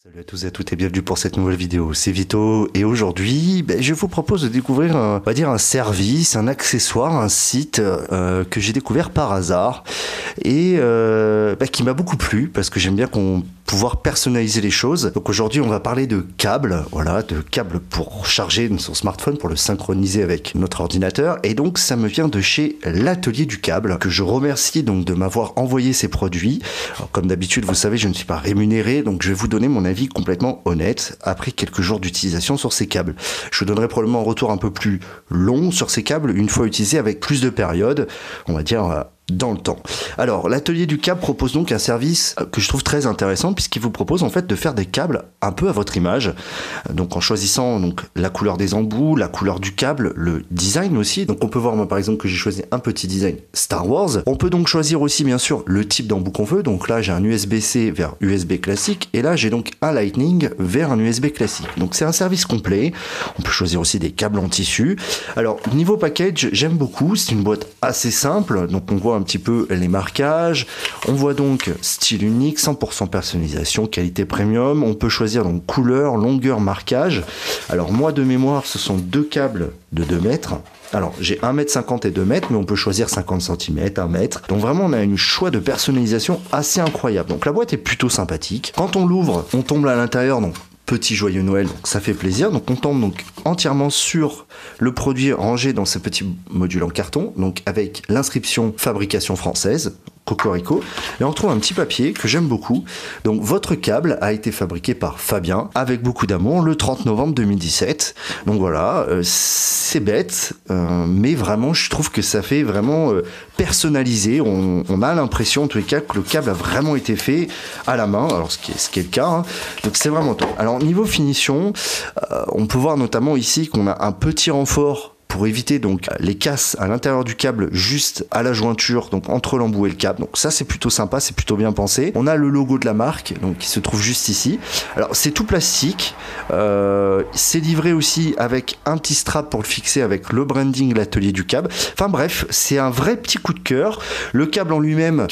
Salut à tous et à toutes et bienvenue pour cette nouvelle vidéo, c'est Vito et aujourd'hui je vous propose de découvrir un service, un accessoire, un site que j'ai découvert par hasard et qui m'a beaucoup plu parce que j'aime bien pouvoir personnaliser les choses. Donc aujourd'hui on va parler de câbles, voilà, de câbles pour charger son smartphone, pour le synchroniser avec notre ordinateur, et donc ça me vient de chez l'Atelier du Câble, que je remercie donc de m'avoir envoyé ces produits. Alors, comme d'habitude vous savez, je ne suis pas rémunéré, donc je vais vous donner mon avis complètement honnête après quelques jours d'utilisation sur ces câbles. Je vous donnerai probablement un retour un peu plus long sur ces câbles une fois utilisés avec plus de périodes, on va dire dans le temps. Alors, l'Atelier du Câble propose donc un service que je trouve très intéressant puisqu'il vous propose en fait de faire des câbles un peu à votre image. Donc en choisissant donc la couleur des embouts, la couleur du câble, le design aussi. Donc on peut voir moi par exemple que j'ai choisi un petit design Star Wars. On peut donc choisir aussi bien sûr le type d'embout qu'on veut. Donc là j'ai un USB-C vers USB classique et là j'ai donc un Lightning vers un USB classique. Donc c'est un service complet. On peut choisir aussi des câbles en tissu. Alors niveau package, j'aime beaucoup. C'est une boîte assez simple. Donc on voit un petit peu les marquages, on voit donc style unique, 100% personnalisation, qualité premium, on peut choisir donc couleur, longueur, marquage. Alors moi de mémoire ce sont deux câbles de 2 mètres. Alors j'ai 1,50 m et 2 mètres, mais on peut choisir 50 cm, 1 mètre. Donc vraiment on a une choix de personnalisation assez incroyable. Donc la boîte est plutôt sympathique. Quand on l'ouvre, on tombe à l'intérieur, donc petit joyeux Noël, donc ça fait plaisir. Donc on tombe donc entièrement sur le produit rangé dans ce petit module en carton, donc avec l'inscription fabrication française, Cocorico, et on retrouve un petit papier que j'aime beaucoup. Donc votre câble a été fabriqué par Fabien avec beaucoup d'amour le 30 novembre 2017. Donc voilà, c'est bête, mais vraiment je trouve que ça fait vraiment personnalisé. On a l'impression en tous les cas que le câble a vraiment été fait à la main, alors ce qui est le cas, hein. Donc c'est vraiment top. Alors niveau finition, on peut voir notamment ici qu'on a un petit renfort pour éviter donc les casses à l'intérieur du câble juste à la jointure, donc entre l'embout et le câble. Donc ça c'est plutôt sympa, c'est plutôt bien pensé. On a le logo de la marque donc qui se trouve juste ici. Alors c'est tout plastique, c'est livré aussi avec un petit strap pour le fixer avec le branding l'Atelier du Câble. Enfin bref, c'est un vrai petit coup de cœur. Le câble en lui-même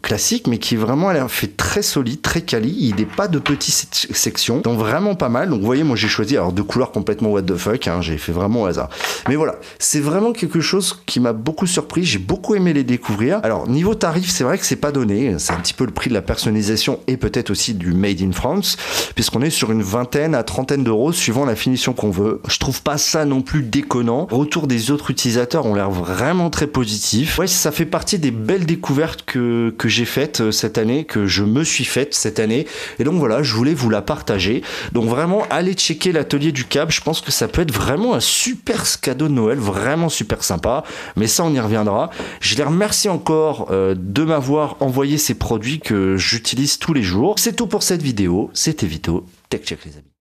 classique, mais qui vraiment elle fait très solide, très quali. Il n'est pas de petites sections, donc vraiment pas mal. Donc vous voyez, moi j'ai choisi alors 2 couleurs complètement what the fuck, hein, j'ai fait vraiment au hasard. Mais voilà, c'est vraiment quelque chose qui m'a beaucoup surpris, j'ai beaucoup aimé les découvrir. Alors niveau tarif, c'est vrai que c'est pas donné, c'est un petit peu le prix de la personnalisation et peut-être aussi du Made in France, puisqu'on est sur une vingtaine à trentaine d'euros suivant la finition qu'on veut. Je trouve pas ça non plus déconnant. Retour des autres utilisateurs ont l'air vraiment très positifs. Ouais, ça fait partie des belles découvertes que j'ai faites cette année, que je me suis faite cette année, et donc voilà, je voulais vous la partager. Donc vraiment, allez checker l'Atelier du Câble, je pense que ça peut être vraiment un super cadeau de Noël, vraiment super sympa, mais ça on y reviendra. Je les remercie encore de m'avoir envoyé ces produits que j'utilise tous les jours. C'est tout pour cette vidéo, c'était Vito, Tech Check les amis.